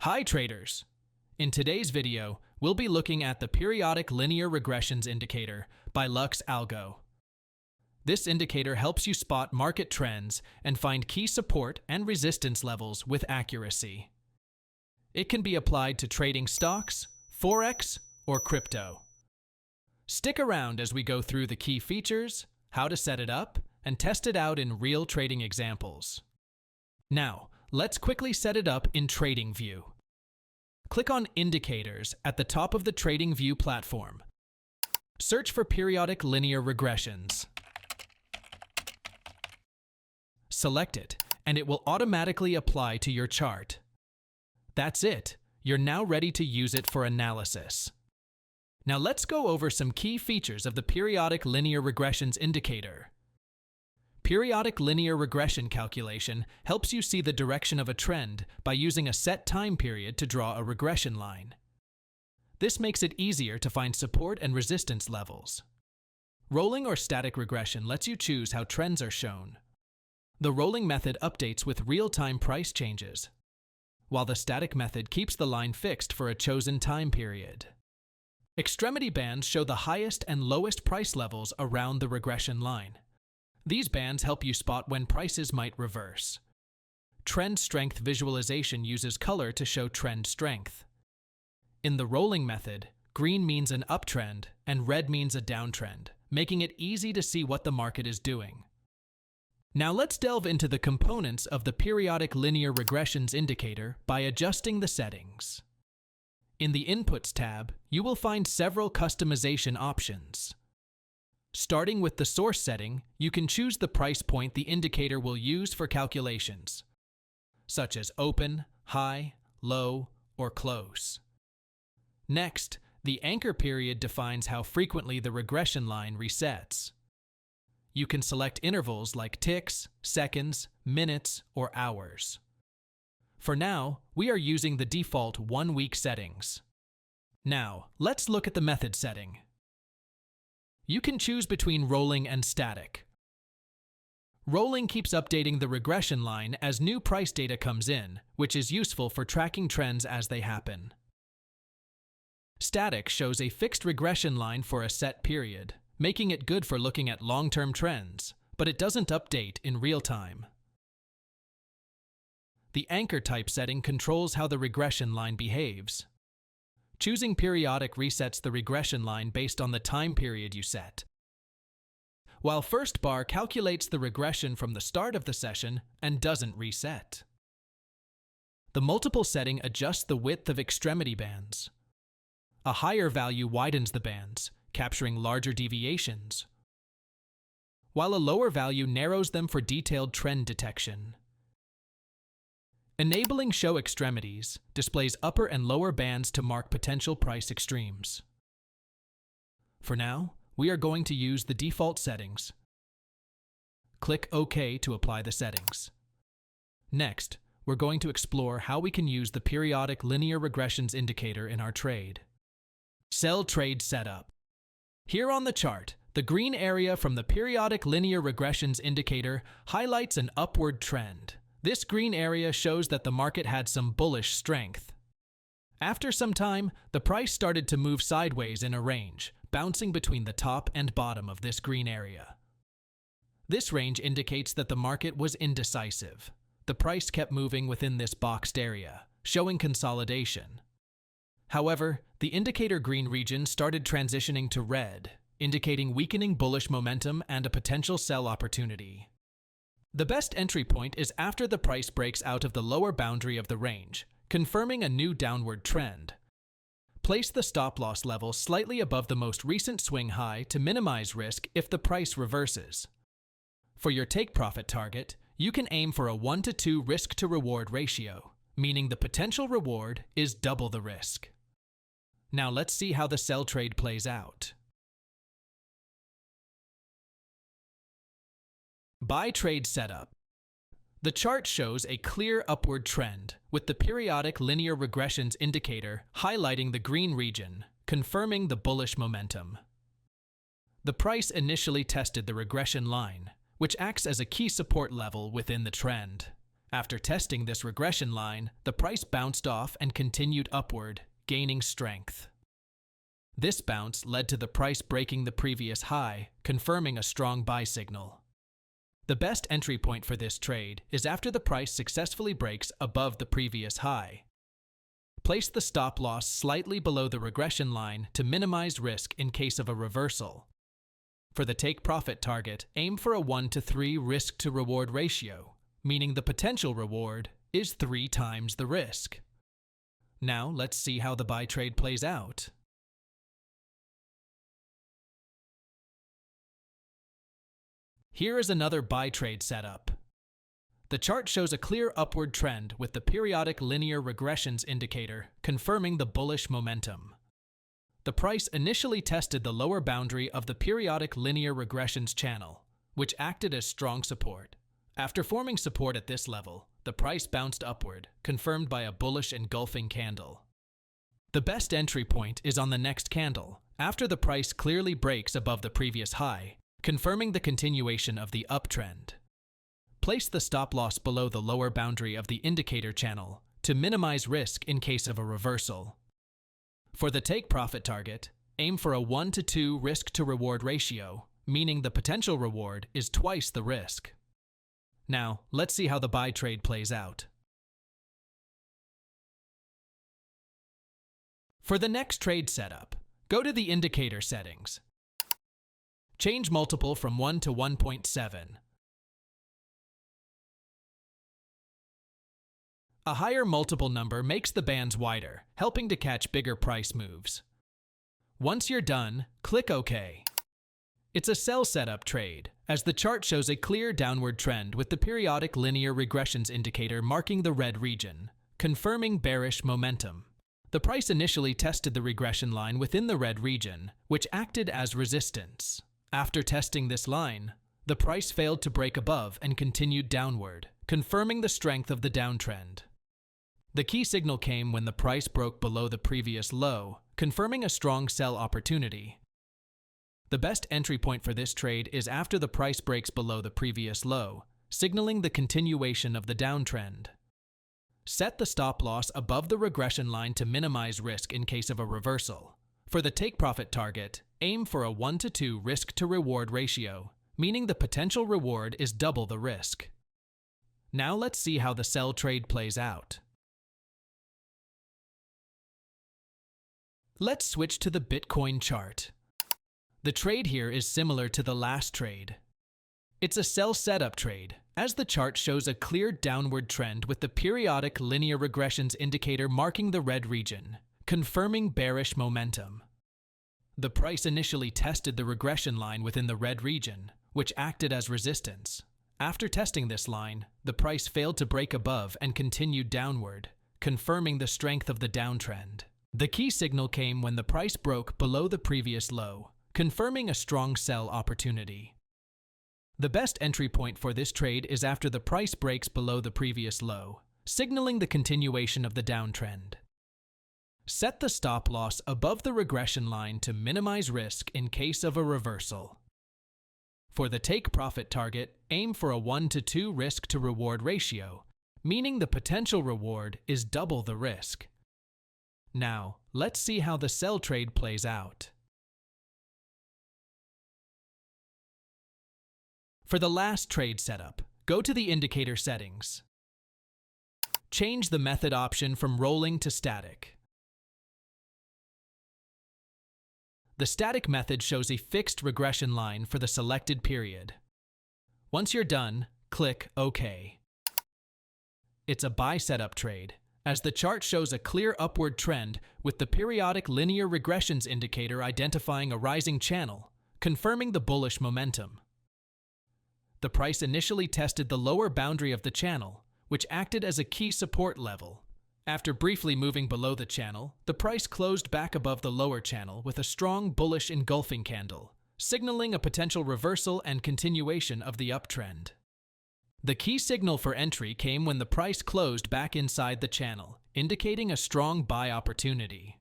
Hi traders! In today's video, we'll be looking at the Periodic Linear Regressions Indicator by Lux Algo. This indicator helps you spot market trends and find key support and resistance levels with accuracy. It can be applied to trading stocks, Forex, or crypto. Stick around as we go through the key features, how to set it up, and test it out in real trading examples. Now, let's quickly set it up in TradingView. Click on Indicators at the top of the TradingView platform. Search for Periodic Linear Regressions. Select it, and it will automatically apply to your chart. That's it. You're now ready to use it for analysis. Now let's go over some key features of the Periodic Linear Regressions Indicator. Periodic linear regression calculation helps you see the direction of a trend by using a set time period to draw a regression line. This makes it easier to find support and resistance levels. Rolling or static regression lets you choose how trends are shown. The rolling method updates with real-time price changes, while the static method keeps the line fixed for a chosen time period. Extremity bands show the highest and lowest price levels around the regression line. These bands help you spot when prices might reverse. Trend strength visualization uses color to show trend strength. In the rolling method, green means an uptrend and red means a downtrend, making it easy to see what the market is doing. Now let's delve into the components of the Periodic Linear Regressions Indicator by adjusting the settings. In the Inputs tab, you will find several customization options. Starting with the source setting, you can choose the price point the indicator will use for calculations, such as open, high, low, or close. Next, the anchor period defines how frequently the regression line resets. You can select intervals like ticks, seconds, minutes, or hours. For now, we are using the default 1-week settings. Now, let's look at the method setting. You can choose between rolling and static. Rolling keeps updating the regression line as new price data comes in, which is useful for tracking trends as they happen. Static shows a fixed regression line for a set period, making it good for looking at long-term trends, but it doesn't update in real time. The anchor type setting controls how the regression line behaves. Choosing periodic resets the regression line based on the time period you set, while first bar calculates the regression from the start of the session and doesn't reset. The multiple setting adjusts the width of extremity bands. A higher value widens the bands, capturing larger deviations, while a lower value narrows them for detailed trend detection. Enabling Show Extremities displays upper and lower bands to mark potential price extremes. For now, we are going to use the default settings. Click OK to apply the settings. Next, we're going to explore how we can use the Periodic Linear Regressions Indicator in our trade. Sell Trade Setup. Here on the chart, the green area from the Periodic Linear Regressions Indicator highlights an upward trend. This green area shows that the market had some bullish strength. After some time, the price started to move sideways in a range, bouncing between the top and bottom of this green area. This range indicates that the market was indecisive. The price kept moving within this boxed area, showing consolidation. However, the indicator green region started transitioning to red, indicating weakening bullish momentum and a potential sell opportunity. The best entry point is after the price breaks out of the lower boundary of the range, confirming a new downward trend. Place the stop-loss level slightly above the most recent swing high to minimize risk if the price reverses. For your take-profit target, you can aim for a 1-to-2 risk-to-reward ratio, meaning the potential reward is double the risk. Now let's see how the sell trade plays out. Buy trade setup. The chart shows a clear upward trend, with the Periodic Linear Regressions Indicator highlighting the green region, confirming the bullish momentum. The price initially tested the regression line, which acts as a key support level within the trend. After testing this regression line, the price bounced off and continued upward, gaining strength. This bounce led to the price breaking the previous high, confirming a strong buy signal. The best entry point for this trade is after the price successfully breaks above the previous high. Place the stop loss slightly below the regression line to minimize risk in case of a reversal. For the take profit target, aim for a 1-to-3 risk to reward ratio, meaning the potential reward is 3 times the risk. Now let's see how the buy trade plays out. Here is another buy trade setup. The chart shows a clear upward trend with the periodic linear regressions indicator confirming the bullish momentum. The price initially tested the lower boundary of the periodic linear regressions channel, which acted as strong support. After forming support at this level, the price bounced upward, confirmed by a bullish engulfing candle. The best entry point is on the next candle, after the price clearly breaks above the previous high, confirming the continuation of the uptrend. Place the stop loss below the lower boundary of the indicator channel to minimize risk in case of a reversal. For the take profit target, aim for a 1-to-2 risk to reward ratio, meaning the potential reward is twice the risk. Now, let's see how the buy trade plays out. For the next trade setup, go to the indicator settings. Change multiple from 1 to 1.7. A higher multiple number makes the bands wider, helping to catch bigger price moves. Once you're done, click OK. It's a sell setup trade, as the chart shows a clear downward trend with the periodic linear regressions indicator marking the red region, confirming bearish momentum. The price initially tested the regression line within the red region, which acted as resistance. After testing this line, the price failed to break above and continued downward, confirming the strength of the downtrend. The key signal came when the price broke below the previous low, confirming a strong sell opportunity. The best entry point for this trade is after the price breaks below the previous low, signaling the continuation of the downtrend. Set the stop loss above the regression line to minimize risk in case of a reversal. For the take profit target, aim for a 1-to-2 risk to reward ratio, meaning the potential reward is double the risk. Now let's see how the sell trade plays out. Let's switch to the Bitcoin chart. The trade here is similar to the last trade. It's a sell setup trade, as the chart shows a clear downward trend with the periodic linear regressions indicator marking the red region, confirming bearish momentum. The price initially tested the regression line within the red region, which acted as resistance. After testing this line, the price failed to break above and continued downward, confirming the strength of the downtrend. The key signal came when the price broke below the previous low, confirming a strong sell opportunity. The best entry point for this trade is after the price breaks below the previous low, signaling the continuation of the downtrend. Set the stop loss above the regression line to minimize risk in case of a reversal. For the take profit target, aim for a 1-to-2 risk to reward ratio, meaning the potential reward is double the risk. Now, let's see how the sell trade plays out. For the last trade setup, go to the indicator settings. Change the method option from rolling to static. The static method shows a fixed regression line for the selected period. Once you're done, click OK. It's a buy setup trade, as the chart shows a clear upward trend with the periodic linear regressions indicator identifying a rising channel, confirming the bullish momentum. The price initially tested the lower boundary of the channel, which acted as a key support level. After briefly moving below the channel, the price closed back above the lower channel with a strong bullish engulfing candle, signaling a potential reversal and continuation of the uptrend. The key signal for entry came when the price closed back inside the channel, indicating a strong buy opportunity.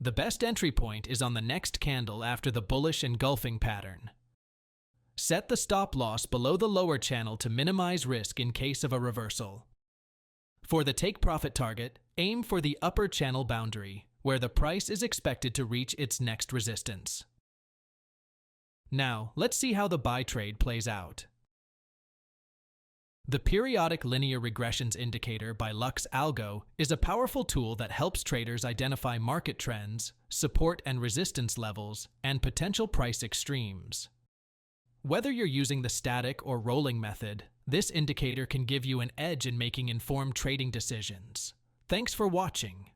The best entry point is on the next candle after the bullish engulfing pattern. Set the stop loss below the lower channel to minimize risk in case of a reversal. For the take profit target, aim for the upper channel boundary, where the price is expected to reach its next resistance. Now, let's see how the buy trade plays out. The Periodic Linear Regressions Indicator by Lux Algo is a powerful tool that helps traders identify market trends, support and resistance levels, and potential price extremes. Whether you're using the static or rolling method, this indicator can give you an edge in making informed trading decisions. Thanks for watching.